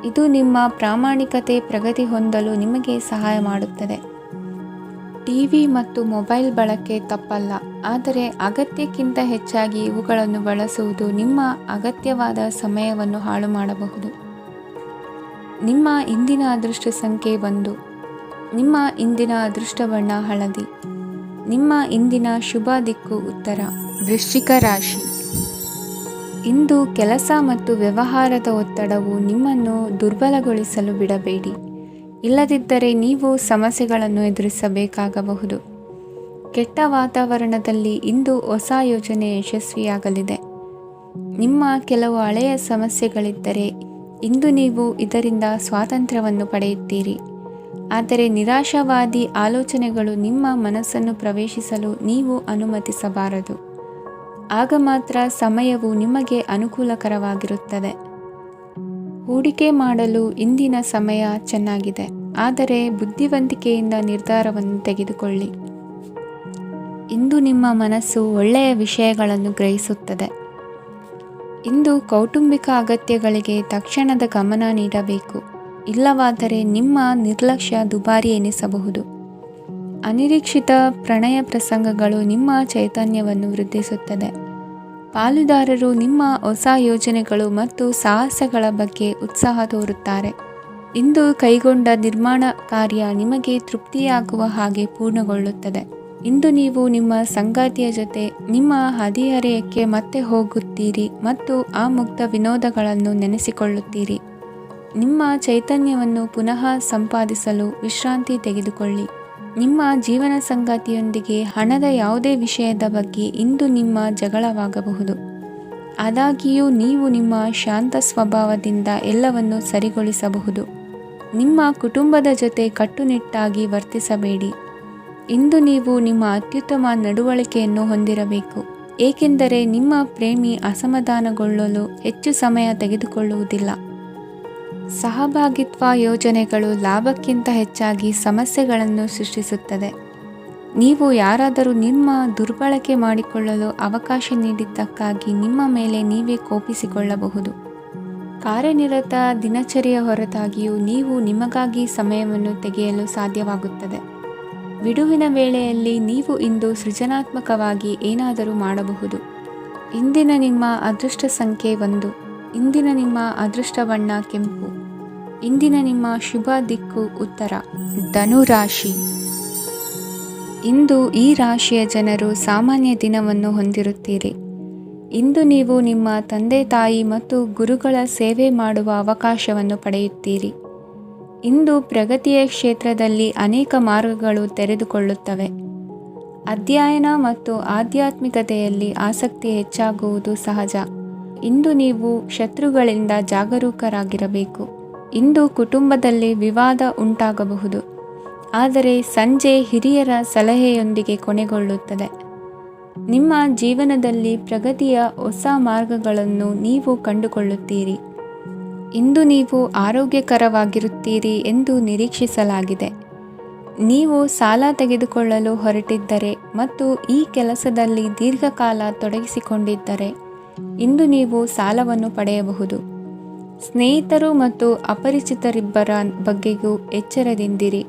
ಇದು ನಿಮ್ಮ ಪ್ರಾಮಾಣಿಕತೆ ಪ್ರಗತಿ ಹೊಂದಲು ನಿಮಗೆ ಸಹಾಯ ಮಾಡುತ್ತದೆ. ಟಿವಿ ಮತ್ತು ಮೊಬೈಲ್ ಬಳಕೆ ತಪ್ಪಲ್ಲ, ಆದರೆ ಅಗತ್ಯಕ್ಕಿಂತ ಹೆಚ್ಚಾಗಿ ಇವುಗಳನ್ನು ಬಳಸುವುದು ನಿಮ್ಮ ಅಗತ್ಯವಾದ ಸಮಯವನ್ನು ಹಾಳು ಮಾಡಬಹುದು. ನಿಮ್ಮ ಇಂದಿನ ಅದೃಷ್ಟ ಸಂಖ್ಯೆ 1. ನಿಮ್ಮ ಇಂದಿನ ಅದೃಷ್ಟ ಬಣ್ಣ ಹಳದಿ. ನಿಮ್ಮ ಇಂದಿನ ಶುಭ ದಿಕ್ಕು ಉತ್ತರ. ವೃಶ್ಚಿಕ ರಾಶಿ. ಇಂದು ಕೆಲಸ ಮತ್ತು ವ್ಯವಹಾರದ ಒತ್ತಡವು ನಿಮ್ಮನ್ನು ದುರ್ಬಲಗೊಳಿಸಲು ಬಿಡಬೇಡಿ. ಇಲ್ಲದಿದ್ದರೆ ನೀವು ಸಮಸ್ಯೆಗಳನ್ನು ಎದುರಿಸಬೇಕಾಗಬಹುದು. ಕೆಟ್ಟ ವಾತಾವರಣದಲ್ಲಿ ಇಂದು ಹೊಸ ಯೋಜನೆ ಯಶಸ್ವಿಯಾಗಲಿದೆ. ನಿಮ್ಮ ಕೆಲವು ಹಳೆಯ ಸಮಸ್ಯೆಗಳಿದ್ದರೆ ಇಂದು ನೀವು ಇದರಿಂದ ಸ್ವಾತಂತ್ರ್ಯವನ್ನು ಪಡೆಯುತ್ತೀರಿ. ಆದರೆ ನಿರಾಶಾವಾದಿ ಆಲೋಚನೆಗಳು ನಿಮ್ಮ ಮನಸ್ಸನ್ನು ಪ್ರವೇಶಿಸಲು ನೀವು ಅನುಮತಿಸಬಾರದು. ಆಗ ಮಾತ್ರ ಸಮಯವು ನಿಮಗೆ ಅನುಕೂಲಕರವಾಗಿರುತ್ತದೆ. ಹೂಡಿಕೆ ಮಾಡಲು ಇಂದಿನ ಸಮಯ ಚೆನ್ನಾಗಿದೆ, ಆದರೆ ಬುದ್ಧಿವಂತಿಕೆಯಿಂದ ನಿರ್ಧಾರವನ್ನು ತೆಗೆದುಕೊಳ್ಳಿ. ಇಂದು ನಿಮ್ಮ ಮನಸ್ಸು ಒಳ್ಳೆಯ ವಿಷಯಗಳನ್ನು ಗ್ರಹಿಸುತ್ತದೆ. ಇಂದು ಕೌಟುಂಬಿಕ ಅಗತ್ಯಗಳಿಗೆ ತಕ್ಷಣದ ಗಮನ ನೀಡಬೇಕು. ಇಲ್ಲವಾದರೆ ನಿಮ್ಮ ನಿರ್ಲಕ್ಷ್ಯ ದುಬಾರಿ ಎನಿಸಬಹುದು. ಅನಿರೀಕ್ಷಿತ ಪ್ರಣಯ ಪ್ರಸಂಗಗಳು ನಿಮ್ಮ ಚೈತನ್ಯವನ್ನು ವೃದ್ಧಿಸುತ್ತದೆ. ಪಾಲುದಾರರು ನಿಮ್ಮ ಹೊಸ ಯೋಜನೆಗಳು ಮತ್ತು ಸಾಹಸಗಳ ಬಗ್ಗೆ ಉತ್ಸಾಹ ತೋರುತ್ತಾರೆ. ಇಂದು ಕೈಗೊಂಡ ನಿರ್ಮಾಣ ಕಾರ್ಯ ನಿಮಗೆ ತೃಪ್ತಿಯಾಗುವ ಹಾಗೆ ಪೂರ್ಣಗೊಳ್ಳುತ್ತದೆ. ಇಂದು ನೀವು ನಿಮ್ಮ ಸಂಗಾತಿಯ ಜೊತೆ ನಿಮ್ಮ ಹದಿಹರೆಯಕ್ಕೆ ಮತ್ತೆ ಹೋಗುತ್ತೀರಿ ಮತ್ತು ಆ ಮುಗ್ಧ ವಿನೋದಗಳನ್ನು ನೆನೆಸಿಕೊಳ್ಳುತ್ತೀರಿ. ನಿಮ್ಮ ಚೈತನ್ಯವನ್ನು ಪುನಃ ಸಂಪಾದಿಸಲು ವಿಶ್ರಾಂತಿ ತೆಗೆದುಕೊಳ್ಳಿ. ನಿಮ್ಮ ಜೀವನ ಸಂಗಾತಿಯೊಂದಿಗೆ ಹಣದ ಯಾವುದೇ ವಿಷಯದ ಬಗ್ಗೆ ಇಂದು ನಿಮ್ಮ ಜಗಳವಾಗಬಹುದು. ಆದಾಗ್ಯೂ ನೀವು ನಿಮ್ಮ ಶಾಂತ ಸ್ವಭಾವದಿಂದ ಎಲ್ಲವನ್ನು ಸರಿಗೊಳಿಸಬಹುದು. ನಿಮ್ಮ ಕುಟುಂಬದ ಜೊತೆ ಕಟ್ಟುನಿಟ್ಟಾಗಿ ವರ್ತಿಸಬೇಡಿ. ಇಂದು ನೀವು ನಿಮ್ಮ ಅತ್ಯುತ್ತಮ ನಡವಳಿಕೆಯನ್ನು ಹೊಂದಿರಬೇಕು, ಏಕೆಂದರೆ ನಿಮ್ಮ ಪ್ರೇಮಿ ಅಸಮಾಧಾನಗೊಳ್ಳಲು ಹೆಚ್ಚು ಸಮಯ ತೆಗೆದುಕೊಳ್ಳುವುದಿಲ್ಲ. ಸಹಭಾಗಿತ್ವ ಯೋಜನೆಗಳು ಲಾಭಕ್ಕಿಂತ ಹೆಚ್ಚಾಗಿ ಸಮಸ್ಯೆಗಳನ್ನು ಸೃಷ್ಟಿಸುತ್ತದೆ. ನೀವು ಯಾರಾದರೂ ನಿಮ್ಮ ದುರ್ಬಳಕೆ ಮಾಡಿಕೊಳ್ಳಲು ಅವಕಾಶ ನೀಡಿದ್ದಕ್ಕಾಗಿ ನಿಮ್ಮ ಮೇಲೆ ನೀವೇ ಕೋಪಿಸಿಕೊಳ್ಳಬಹುದು. ಕಾರ್ಯನಿರತ ದಿನಚರಿಯ ಹೊರತಾಗಿಯೂ ನೀವು ನಿಮಗಾಗಿ ಸಮಯವನ್ನು ತೆಗೆಯಲು ಸಾಧ್ಯವಾಗುತ್ತದೆ. ಬಿಡುವಿನ ವೇಳೆಯಲ್ಲಿ ನೀವು ಇಂದು ಸೃಜನಾತ್ಮಕವಾಗಿ ಏನಾದರೂ ಮಾಡಬಹುದು. ಇಂದಿನ ನಿಮ್ಮ ಅದೃಷ್ಟ ಸಂಖ್ಯೆ 1. ಇಂದಿನ ನಿಮ್ಮ ಅದೃಷ್ಟ ಬಣ್ಣ ಕೆಂಪು. ಇಂದಿನ ನಿಮ್ಮ ಶುಭ ದಿಕ್ಕು ಉತ್ತರ. ಧನುರಾಶಿ. ಇಂದು ಈ ರಾಶಿಯ ಜನರು ಸಾಮಾನ್ಯ ದಿನವನ್ನು ಹೊಂದಿರುತ್ತೀರಿ. ಇಂದು ನೀವು ನಿಮ್ಮ ತಂದೆ ತಾಯಿ ಮತ್ತು ಗುರುಗಳ ಸೇವೆ ಮಾಡುವ ಅವಕಾಶವನ್ನು ಪಡೆಯುತ್ತೀರಿ. ಇಂದು ಪ್ರಗತಿಯ ಕ್ಷೇತ್ರದಲ್ಲಿ ಅನೇಕ ಮಾರ್ಗಗಳು ತೆರೆದುಕೊಳ್ಳುತ್ತವೆ. ಅಧ್ಯಯನ ಮತ್ತು ಆಧ್ಯಾತ್ಮಿಕತೆಯಲ್ಲಿ ಆಸಕ್ತಿ ಹೆಚ್ಚಾಗುವುದು ಸಹಜ. ಇಂದು ನೀವು ಶತ್ರುಗಳಿಂದ ಜಾಗರೂಕರಾಗಿರಬೇಕು. ಇಂದು ಕುಟುಂಬದಲ್ಲಿ ವಿವಾದ ಉಂಟಾಗಬಹುದು, ಆದರೆ ಸಂಜೆ ಹಿರಿಯರ ಸಲಹೆಯೊಂದಿಗೆ ಕೊನೆಗೊಳ್ಳುತ್ತದೆ. ನಿಮ್ಮ ಜೀವನದಲ್ಲಿ ಪ್ರಗತಿಯ ಹೊಸ ಮಾರ್ಗಗಳನ್ನು ನೀವು ಕಂಡುಕೊಳ್ಳುತ್ತೀರಿ. ಇಂದು ನೀವು ಆರೋಗ್ಯಕರವಾಗಿರುತ್ತೀರಿ ಎಂದು ನಿರೀಕ್ಷಿಸಲಾಗಿದೆ. ನೀವು ಸಾಲ ತೆಗೆದುಕೊಳ್ಳಲು ಹೊರಟಿದ್ದರೆ ಮತ್ತು ಈ ಕೆಲಸದಲ್ಲಿ ದೀರ್ಘಕಾಲ ತೊಡಗಿಸಿಕೊಂಡಿದ್ದರೆ ಇಂದು ನೀವು ಸಾಲವನ್ನು ಪಡೆಯಬಹುದು. ಸ್ನೇಹಿತರು ಮತ್ತು ಅಪರಿಚಿತರಿಬ್ಬರ ಬಗ್ಗೆಯೂ ಎಚ್ಚರದಿಂದಿರಿ.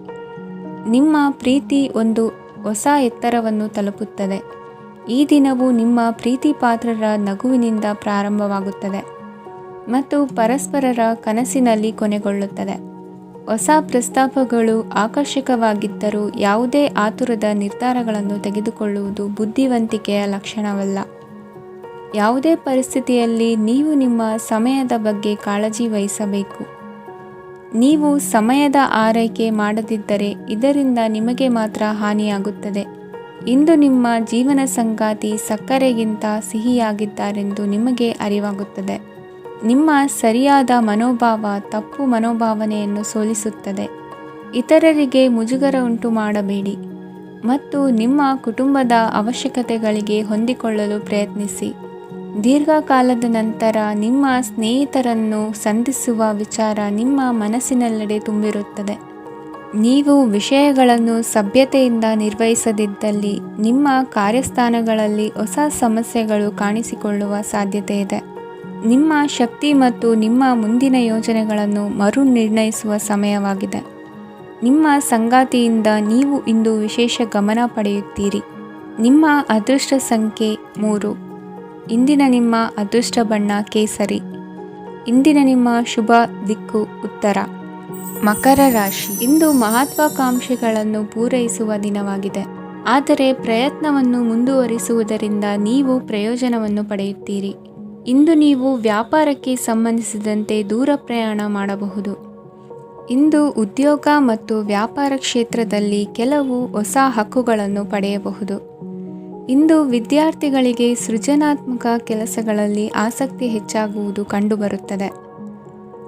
ನಿಮ್ಮ ಪ್ರೀತಿ ಒಂದು ಹೊಸ ಎತ್ತರವನ್ನು ತಲುಪುತ್ತದೆ. ಈ ದಿನವು ನಿಮ್ಮ ಪ್ರೀತಿ ಪಾತ್ರರ ನಗುವಿನಿಂದ ಪ್ರಾರಂಭವಾಗುತ್ತದೆ ಮತ್ತು ಪರಸ್ಪರರ ಕನಸಿನಲ್ಲಿ ಕೊನೆಗೊಳ್ಳುತ್ತದೆ. ಹೊಸ ಪ್ರಸ್ತಾಪಗಳು ಆಕರ್ಷಕವಾಗಿದ್ದರೂ ಯಾವುದೇ ಆತುರದ ನಿರ್ಧಾರಗಳನ್ನು ತೆಗೆದುಕೊಳ್ಳುವುದು ಬುದ್ಧಿವಂತಿಕೆಯ ಲಕ್ಷಣವಲ್ಲ. ಯಾವುದೇ ಪರಿಸ್ಥಿತಿಯಲ್ಲಿ ನೀವು ನಿಮ್ಮ ಸಮಯದ ಬಗ್ಗೆ ಕಾಳಜಿ ವಹಿಸಬೇಕು. ನೀವು ಸಮಯದ ಆರೈಕೆ ಮಾಡದಿದ್ದರೆ ಇದರಿಂದ ನಿಮಗೆ ಮಾತ್ರ ಹಾನಿಯಾಗುತ್ತದೆ. ಇಂದು ನಿಮ್ಮ ಜೀವನ ಸಂಗಾತಿ ಸಕ್ಕರೆಗಿಂತ ಸಿಹಿಯಾಗಿದ್ದಾರೆಂದು ನಿಮಗೆ ಅರಿವಾಗುತ್ತದೆ. ನಿಮ್ಮ ಸರಿಯಾದ ಮನೋಭಾವ ತಪ್ಪು ಮನೋಭಾವನೆಯನ್ನು ಸೋಲಿಸುತ್ತದೆ. ಇತರರಿಗೆ ಮುಜುಗರ ಉಂಟು ಮಾಡಬೇಡಿ ಮತ್ತು ನಿಮ್ಮ ಕುಟುಂಬದ ಅವಶ್ಯಕತೆಗಳಿಗೆ ಹೊಂದಿಕೊಳ್ಳಲು ಪ್ರಯತ್ನಿಸಿ. ದೀರ್ಘಕಾಲದ ನಂತರ ನಿಮ್ಮ ಸ್ನೇಹಿತರನ್ನು ಸಂಧಿಸುವ ವಿಚಾರ ನಿಮ್ಮ ಮನಸ್ಸಿನೆಲ್ಲೆಡೆ ತುಂಬಿರುತ್ತದೆ. ನೀವು ವಿಷಯಗಳನ್ನು ಸಭ್ಯತೆಯಿಂದ ನಿರ್ವಹಿಸದಿದ್ದಲ್ಲಿ ನಿಮ್ಮ ಕಾರ್ಯಸ್ಥಾನಗಳಲ್ಲಿ ಹೊಸ ಸಮಸ್ಯೆಗಳು ಕಾಣಿಸಿಕೊಳ್ಳುವ ಸಾಧ್ಯತೆ ಇದೆ. ನಿಮ್ಮ ಶಕ್ತಿ ಮತ್ತು ನಿಮ್ಮ ಮುಂದಿನ ಯೋಜನೆಗಳನ್ನು ಮರು ನಿರ್ಣಯಿಸುವ ಸಮಯವಾಗಿದೆ. ನಿಮ್ಮ ಸಂಗಾತಿಯಿಂದ ನೀವು ಇಂದು ವಿಶೇಷ ಗಮನ ಪಡೆಯುತ್ತೀರಿ. ನಿಮ್ಮ ಅದೃಷ್ಟ ಸಂಖ್ಯೆ 3. ಇಂದಿನ ನಿಮ್ಮ ಅದೃಷ್ಟ ಬಣ್ಣ ಕೇಸರಿ. ಇಂದಿನ ನಿಮ್ಮ ಶುಭ ದಿಕ್ಕು ಉತ್ತರ. ಮಕರ ರಾಶಿ. ಇಂದು ಮಹತ್ವಾಕಾಂಕ್ಷೆಗಳನ್ನು ಪೂರೈಸುವ ದಿನವಾಗಿದೆ. ಆದರೆ ಪ್ರಯತ್ನವನ್ನು ಮುಂದುವರಿಸುವುದರಿಂದ ನೀವು ಪ್ರಯೋಜನವನ್ನು ಪಡೆಯುತ್ತೀರಿ. ಇಂದು ನೀವು ವ್ಯಾಪಾರಕ್ಕೆ ಸಂಬಂಧಿಸಿದಂತೆ ದೂರ ಪ್ರಯಾಣ ಮಾಡಬಹುದು. ಇಂದು ಉದ್ಯೋಗ ಮತ್ತು ವ್ಯಾಪಾರ ಕ್ಷೇತ್ರದಲ್ಲಿ ಕೆಲವು ಹೊಸ ಹಕ್ಕುಗಳನ್ನು ಪಡೆಯಬಹುದು. ಇಂದು ವಿದ್ಯಾರ್ಥಿಗಳಿಗೆ ಸೃಜನಾತ್ಮಕ ಕೆಲಸಗಳಲ್ಲಿ ಆಸಕ್ತಿ ಹೆಚ್ಚಾಗುವುದು ಕಂಡುಬರುತ್ತದೆ.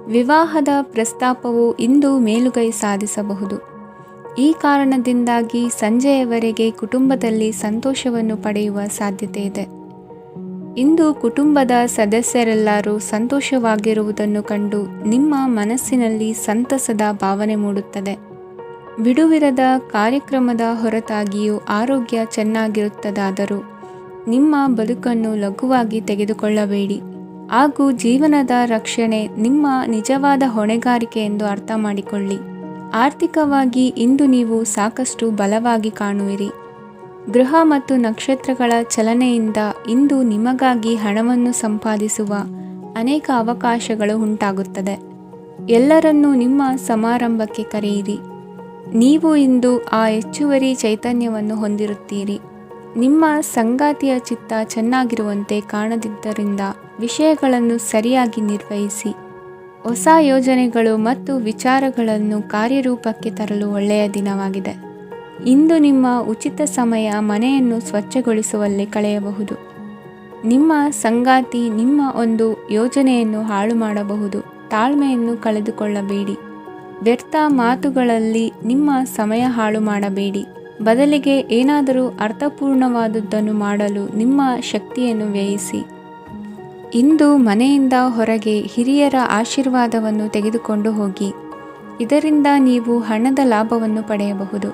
ವಿವಾಹದ ಪ್ರಸ್ತಾಪವು ಇಂದು ಮೇಲುಗೈ ಸಾಧಿಸಬಹುದು. ಈ ಕಾರಣದಿಂದಾಗಿ ಸಂಜೆಯವರೆಗೆ ಕುಟುಂಬದಲ್ಲಿ ಸಂತೋಷವನ್ನು ಪಡೆಯುವ ಸಾಧ್ಯತೆ ಇದೆ. ಇಂದು ಕುಟುಂಬದ ಸದಸ್ಯರೆಲ್ಲರೂ ಸಂತೋಷವಾಗಿರುವುದನ್ನು ಕಂಡು ನಿಮ್ಮ ಮನಸ್ಸಿನಲ್ಲಿ ಸಂತಸದ ಭಾವನೆ ಮೂಡುತ್ತದೆ. ಬಿಡುವಿರದ ಕಾರ್ಯಕ್ರಮದ ಹೊರತಾಗಿಯೂ ಆರೋಗ್ಯ ಚೆನ್ನಾಗಿರುತ್ತದಾದರೂ ನಿಮ್ಮ ಬದುಕನ್ನು ಲಘುವಾಗಿ ತೆಗೆದುಕೊಳ್ಳಬೇಡಿ ಹಾಗೂ ಜೀವನದ ರಕ್ಷಣೆ ನಿಮ್ಮ ನಿಜವಾದ ಹೊಣೆಗಾರಿಕೆ ಎಂದು ಅರ್ಥ ಮಾಡಿಕೊಳ್ಳಿ. ಆರ್ಥಿಕವಾಗಿ ಇಂದು ನೀವು ಸಾಕಷ್ಟು ಬಲವಾಗಿ ಕಾಣುವಿರಿ. ಗ್ರಹ ಮತ್ತು ನಕ್ಷತ್ರಗಳ ಚಲನೆಯಿಂದ ಇಂದು ನಿಮಗಾಗಿ ಹಣವನ್ನು ಸಂಪಾದಿಸುವ ಅನೇಕ ಅವಕಾಶಗಳು ಉಂಟಾಗುತ್ತದೆ. ಎಲ್ಲರನ್ನೂ ನಿಮ್ಮ ಸಮಾರಂಭಕ್ಕೆ ಕರೆಯಿರಿ. ನೀವು ಇಂದು ಆ ಹೆಚ್ಚುವರಿ ಚೈತನ್ಯವನ್ನು ಹೊಂದಿರುತ್ತೀರಿ. ನಿಮ್ಮ ಸಂಗಾತಿಯ ಚಿತ್ತ ಚೆನ್ನಾಗಿರುವಂತೆ ಕಾಣದಿದ್ದರಿಂದ ವಿಷಯಗಳನ್ನು ಸರಿಯಾಗಿ ನಿರ್ವಹಿಸಿ. ಹೊಸ ಯೋಜನೆಗಳು ಮತ್ತು ವಿಚಾರಗಳನ್ನು ಕಾರ್ಯರೂಪಕ್ಕೆ ತರಲು ಒಳ್ಳೆಯ ದಿನವಾಗಿದೆ. ಇಂದು ನಿಮ್ಮ ಉಚಿತ ಸಮಯ ಮನೆಯನ್ನು ಸ್ವಚ್ಛಗೊಳಿಸುವಲ್ಲಿ ಕಳೆಯಬಹುದು. ನಿಮ್ಮ ಸಂಗಾತಿ ನಿಮ್ಮ ಒಂದು ಯೋಜನೆಯನ್ನು ಹಾಳು ಮಾಡಬಹುದು. ತಾಳ್ಮೆಯನ್ನು ಕಳೆದುಕೊಳ್ಳಬೇಡಿ. ವ್ಯರ್ಥ ಮಾತುಗಳಲ್ಲಿ ನಿಮ್ಮ ಸಮಯ ಹಾಳು ಮಾಡಬೇಡಿ. ಬದಲಿಗೆ ಏನಾದರೂ ಅರ್ಥಪೂರ್ಣವಾದುದನ್ನು ಮಾಡಲು ನಿಮ್ಮ ಶಕ್ತಿಯನ್ನು ವ್ಯಯಿಸಿ. ಇಂದು ಮನೆಯಿಂದ ಹೊರಗೆ ಹಿರಿಯರ ಆಶೀರ್ವಾದವನ್ನು ತೆಗೆದುಕೊಂಡು ಹೋಗಿ. ಇದರಿಂದ ನೀವು ಹಣದ ಲಾಭವನ್ನು ಪಡೆಯಬಹುದು.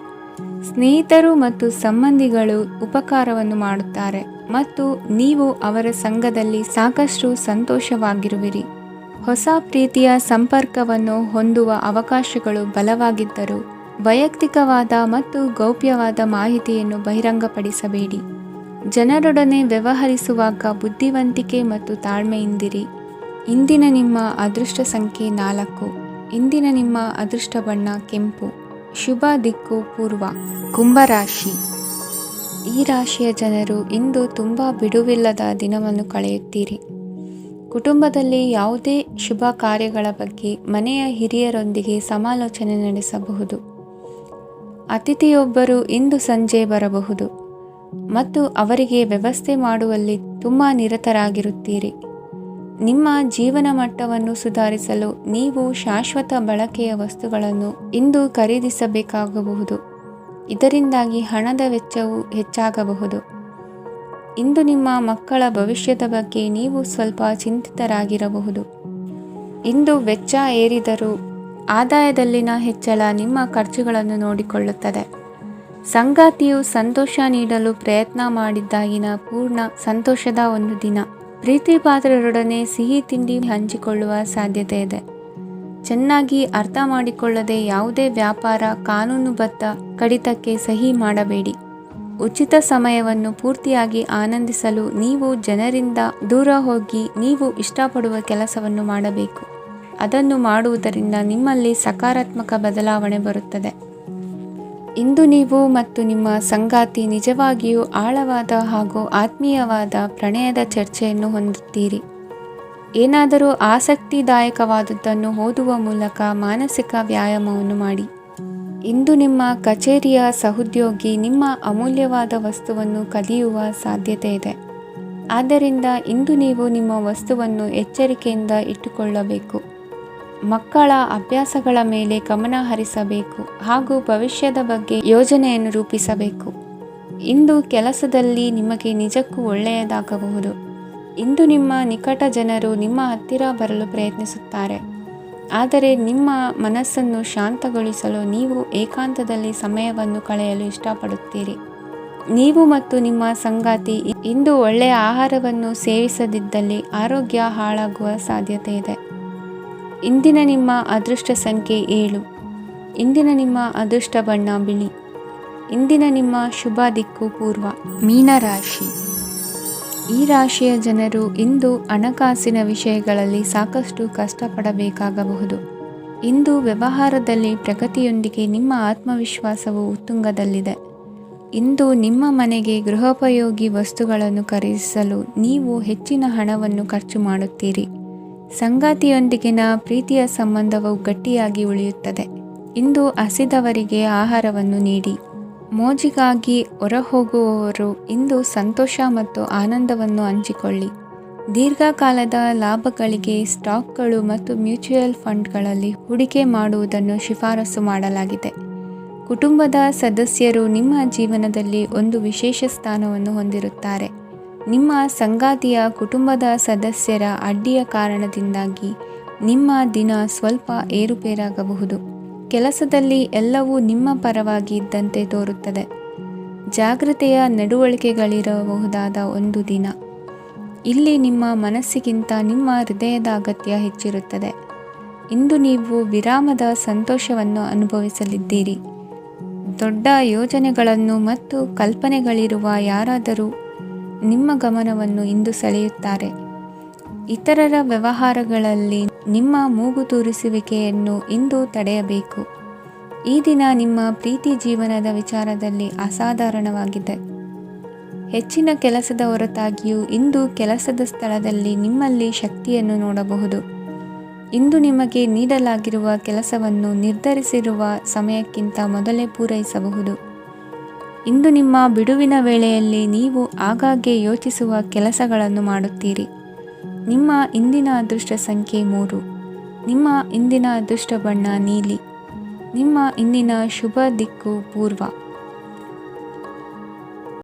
ಸ್ನೇಹಿತರು ಮತ್ತು ಸಂಬಂಧಿಗಳು ಉಪಕಾರವನ್ನು ಮಾಡುತ್ತಾರೆ ಮತ್ತು ನೀವು ಅವರ ಸಂಘದಲ್ಲಿ ಸಾಕಷ್ಟು ಸಂತೋಷವಾಗಿರುವಿರಿ. ಹೊಸ ಪ್ರೀತಿಯ ಸಂಪರ್ಕವನ್ನು ಹೊಂದುವ ಅವಕಾಶಗಳು ಬಲವಾಗಿದ್ದರೂ ವೈಯಕ್ತಿಕವಾದ ಮತ್ತು ಗೌಪ್ಯವಾದ ಮಾಹಿತಿಯನ್ನು ಬಹಿರಂಗಪಡಿಸಬೇಡಿ. ಜನರೊಡನೆ ವ್ಯವಹರಿಸುವಾಗ ಬುದ್ಧಿವಂತಿಕೆ ಮತ್ತು ತಾಳ್ಮೆಯಿಂದಿರಿ. ಇಂದಿನ ನಿಮ್ಮ ಅದೃಷ್ಟ ಸಂಖ್ಯೆ 4. ಇಂದಿನ ನಿಮ್ಮ ಅದೃಷ್ಟ ಬಣ್ಣ ಕೆಂಪು. ಶುಭ ದಿಕ್ಕು ಪೂರ್ವ. ಕುಂಭರಾಶಿ. ಈ ರಾಶಿಯ ಜನರು ಇಂದು ತುಂಬ ಬಿಡುವಿಲ್ಲದ ದಿನವನ್ನು ಕಳೆಯುತ್ತೀರಿ. ಕುಟುಂಬದಲ್ಲಿ ಯಾವುದೇ ಶುಭ ಕಾರ್ಯಗಳ ಬಗ್ಗೆ ಮನೆಯ ಹಿರಿಯರೊಂದಿಗೆ ಸಮಾಲೋಚನೆ ನಡೆಸಬಹುದು. ಅತಿಥಿಯೊಬ್ಬರು ಇಂದು ಸಂಜೆ ಬರಬಹುದು ಮತ್ತು ಅವರಿಗೆ ವ್ಯವಸ್ಥೆ ಮಾಡುವಲ್ಲಿ ತುಂಬ ನಿರತರಾಗಿರುತ್ತೀರಿ. ನಿಮ್ಮ ಜೀವನ ಮಟ್ಟವನ್ನು ಸುಧಾರಿಸಲು ನೀವು ಶಾಶ್ವತ ಬಳಕೆಯ ವಸ್ತುಗಳನ್ನು ಇಂದು ಖರೀದಿಸಬೇಕಾಗಬಹುದು. ಇದರಿಂದಾಗಿ ಹಣದ ವೆಚ್ಚವು ಹೆಚ್ಚಾಗಬಹುದು. ಇಂದು ನಿಮ್ಮ ಮಕ್ಕಳ ಭವಿಷ್ಯದ ಬಗ್ಗೆ ನೀವು ಸ್ವಲ್ಪ ಚಿಂತಿತರಾಗಿರಬಹುದು. ಇಂದು ವೆಚ್ಚ ಏರಿದರೂ ಆದಾಯದಲ್ಲಿನ ಹೆಚ್ಚಳ ನಿಮ್ಮ ಖರ್ಚುಗಳನ್ನು ನೋಡಿಕೊಳ್ಳುತ್ತದೆ. ಸಂಗಾತಿಯು ಸಂತೋಷ ನೀಡಲು ಪ್ರಯತ್ನ ಮಾಡಿದ್ದಾಗಿನ ಪೂರ್ಣ ಸಂತೋಷದ ಒಂದು ದಿನ. ಪ್ರೀತಿ ಪಾತ್ರರೊಡನೆ ಸಿಹಿ ತಿಂಡಿ ಹಂಚಿಕೊಳ್ಳುವ ಸಾಧ್ಯತೆ ಇದೆ. ಚೆನ್ನಾಗಿ ಅರ್ಥ ಮಾಡಿಕೊಳ್ಳದೆ ಯಾವುದೇ ವ್ಯಾಪಾರ ಕಾನೂನುಬದ್ಧ ಕಡಿತಕ್ಕೆ ಸಹಿ ಮಾಡಬೇಡಿ. ಉಚಿತ ಸಮಯವನ್ನು ಪೂರ್ತಿಯಾಗಿ ಆನಂದಿಸಲು ನೀವು ಜನರಿಂದ ದೂರ ಹೋಗಿ ನೀವು ಇಷ್ಟಪಡುವ ಕೆಲಸವನ್ನು ಮಾಡಬೇಕು. ಅದನ್ನು ಮಾಡುವುದರಿಂದ ನಿಮ್ಮಲ್ಲಿ ಸಕಾರಾತ್ಮಕ ಬದಲಾವಣೆ ಬರುತ್ತದೆ. ಇಂದು ನೀವು ಮತ್ತು ನಿಮ್ಮ ಸಂಗಾತಿ ನಿಜವಾಗಿಯೂ ಆಳವಾದ ಹಾಗೂ ಆತ್ಮೀಯವಾದ ಪ್ರಣಯದ ಚರ್ಚೆಯನ್ನು ಹೊಂದುತ್ತೀರಿ. ಏನಾದರೂ ಆಸಕ್ತಿದಾಯಕವಾದುದನ್ನು ಓದುವ ಮೂಲಕ ಮಾನಸಿಕ ವ್ಯಾಯಾಮವನ್ನು ಮಾಡಿ. ಇಂದು ನಿಮ್ಮ ಕಚೇರಿಯ ಸಹೋದ್ಯೋಗಿ ನಿಮ್ಮ ಅಮೂಲ್ಯವಾದ ವಸ್ತುವನ್ನು ಕದಿಯುವ ಸಾಧ್ಯತೆ ಇದೆ. ಆದ್ದರಿಂದ ಇಂದು ನೀವು ನಿಮ್ಮ ವಸ್ತುವನ್ನು ಎಚ್ಚರಿಕೆಯಿಂದ ಇಟ್ಟುಕೊಳ್ಳಬೇಕು. ಮಕ್ಕಳ ಅಭ್ಯಾಸಗಳ ಮೇಲೆ ಗಮನ ಹರಿಸಬೇಕು ಹಾಗೂ ಭವಿಷ್ಯದ ಬಗ್ಗೆ ಯೋಜನೆಯನ್ನು ರೂಪಿಸಬೇಕು. ಇಂದು ಕೆಲಸದಲ್ಲಿ ನಿಮಗೆ ನಿಜಕ್ಕೂ ಒಳ್ಳೆಯದಾಗಬಹುದು. ಇಂದು ನಿಮ್ಮ ನಿಕಟ ಜನರು ನಿಮ್ಮ ಹತ್ತಿರ ಬರಲು ಪ್ರಯತ್ನಿಸುತ್ತಾರೆ. ಆದರೆ ನಿಮ್ಮ ಮನಸ್ಸನ್ನು ಶಾಂತಗೊಳಿಸಲು ನೀವು ಏಕಾಂತದಲ್ಲಿ ಸಮಯವನ್ನು ಕಳೆಯಲು ಇಷ್ಟಪಡುತ್ತೀರಿ. ನೀವು ಮತ್ತು ನಿಮ್ಮ ಸಂಗಾತಿ ಇಂದು ಒಳ್ಳೆಯ ಆಹಾರವನ್ನು ಸೇವಿಸದಿದ್ದಲ್ಲಿ ಆರೋಗ್ಯ ಹಾಳಾಗುವ ಸಾಧ್ಯತೆ ಇದೆ. ಇಂದಿನ ನಿಮ್ಮ ಅದೃಷ್ಟ ಸಂಖ್ಯೆ 7. ಇಂದಿನ ನಿಮ್ಮ ಅದೃಷ್ಟ ಬಣ್ಣ ಬಿಳಿ. ಇಂದಿನ ನಿಮ್ಮ ಶುಭ ದಿಕ್ಕು ಪೂರ್ವ. ಮೀನರಾಶಿ. ಈ ರಾಶಿಯ ಜನರು ಇಂದು ಹಣಕಾಸಿನ ವಿಷಯಗಳಲ್ಲಿ ಸಾಕಷ್ಟು ಕಷ್ಟಪಡಬೇಕಾಗಬಹುದು. ಇಂದು ವ್ಯವಹಾರದಲ್ಲಿ ಪ್ರಗತಿಯೊಂದಿಗೆ ನಿಮ್ಮ ಆತ್ಮವಿಶ್ವಾಸವು ಉತ್ತುಂಗದಲ್ಲಿದೆ. ಇಂದು ನಿಮ್ಮ ಮನೆಗೆ ಗೃಹೋಪಯೋಗಿ ವಸ್ತುಗಳನ್ನು ಖರೀದಿಸಲು ನೀವು ಹೆಚ್ಚಿನ ಹಣವನ್ನು ಖರ್ಚು ಮಾಡುತ್ತೀರಿ. ಸಂಗಾತಿಯೊಂದಿಗಿನ ಪ್ರೀತಿಯ ಸಂಬಂಧವು ಗಟ್ಟಿಯಾಗಿ ಉಳಿಯುತ್ತದೆ. ಇಂದು ಹಸಿದವರಿಗೆ ಆಹಾರವನ್ನು ನೀಡಿ. ಮೋಜಿಗಾಗಿ ಹೊರಹೋಗುವವರು ಇಂದು ಸಂತೋಷ ಮತ್ತು ಆನಂದವನ್ನು ಹಂಚಿಕೊಳ್ಳಿ. ದೀರ್ಘಕಾಲದ ಲಾಭಗಳಿಗೆ ಸ್ಟಾಕ್ಗಳು ಮತ್ತು ಮ್ಯೂಚುವಲ್ ಫಂಡ್ಗಳಲ್ಲಿ ಹೂಡಿಕೆ ಮಾಡುವುದನ್ನು ಶಿಫಾರಸು ಮಾಡಲಾಗಿದೆ. ಕುಟುಂಬದ ಸದಸ್ಯರು ನಿಮ್ಮ ಜೀವನದಲ್ಲಿ ಒಂದು ವಿಶೇಷ ಸ್ಥಾನವನ್ನು ಹೊಂದಿರುತ್ತಾರೆ. ನಿಮ್ಮ ಸಂಗಾತಿಯ ಕುಟುಂಬದ ಸದಸ್ಯರ ಅಡ್ಡಿಯ ಕಾರಣದಿಂದಾಗಿ ನಿಮ್ಮ ದಿನ ಸ್ವಲ್ಪ ಏರುಪೇರಾಗಬಹುದು. ಕೆಲಸದಲ್ಲಿ ಎಲ್ಲವೂ ನಿಮ್ಮ ಪರವಾಗಿ ಇದ್ದಂತೆ ತೋರುತ್ತದೆ. ಜಾಗ್ರತೆಯ ನಡವಳಿಕೆಗಳಿರಬಹುದಾದ ಒಂದು ದಿನ. ಇಲ್ಲಿ ನಿಮ್ಮ ಮನಸ್ಸಿಗಿಂತ ನಿಮ್ಮ ಹೃದಯದ ಅಗತ್ಯ ಹೆಚ್ಚಿರುತ್ತದೆ. ಇಂದು ನೀವು ವಿರಾಮದ ಸಂತೋಷವನ್ನು ಅನುಭವಿಸಲಿದ್ದೀರಿ. ದೊಡ್ಡ ಯೋಜನೆಗಳನ್ನು ಮತ್ತು ಕಲ್ಪನೆಗಳಿರುವ ಯಾರಾದರೂ ನಿಮ್ಮ ಗಮನವನ್ನು ಇಂದು ಸೆಳೆಯುತ್ತಾರೆ. ಇತರರ ವ್ಯವಹಾರಗಳಲ್ಲಿ ನಿಮ್ಮ ಮೂಗು ತೂರಿಸುವಿಕೆಯನ್ನು ಇಂದು ತಡೆಯಬೇಕು. ಈ ದಿನ ನಿಮ್ಮ ಪ್ರೀತಿ ಜೀವನದ ವಿಚಾರದಲ್ಲಿ ಅಸಾಧಾರಣವಾಗಿದೆ. ಹೆಚ್ಚಿನ ಕೆಲಸದ ಹೊರತಾಗಿಯೂ ಇಂದು ಕೆಲಸದ ಸ್ಥಳದಲ್ಲಿ ನಿಮ್ಮಲ್ಲಿ ಶಕ್ತಿಯನ್ನು ನೋಡಬಹುದು. ಇಂದು ನಿಮಗೆ ನೀಡಲಾಗಿರುವ ಕೆಲಸವನ್ನು ನಿರ್ಧರಿಸಿರುವ ಸಮಯಕ್ಕಿಂತ ಮೊದಲೇ ಪೂರೈಸಬಹುದು. ಇಂದು ನಿಮ್ಮ ಬಿಡುವಿನ ವೇಳೆಯಲ್ಲಿ ನೀವು ಆಗಾಗ್ಗೆ ಯೋಚಿಸುವ ಕೆಲಸಗಳನ್ನು ಮಾಡುತ್ತೀರಿ. ನಿಮ್ಮ ಇಂದಿನ ಅದೃಷ್ಟ ಸಂಖ್ಯೆ 3. ನಿಮ್ಮ ಇಂದಿನ ಅದೃಷ್ಟ ಬಣ್ಣ ನೀಲಿ. ನಿಮ್ಮ ಇಂದಿನ ಶುಭ ದಿಕ್ಕು ಪೂರ್ವ.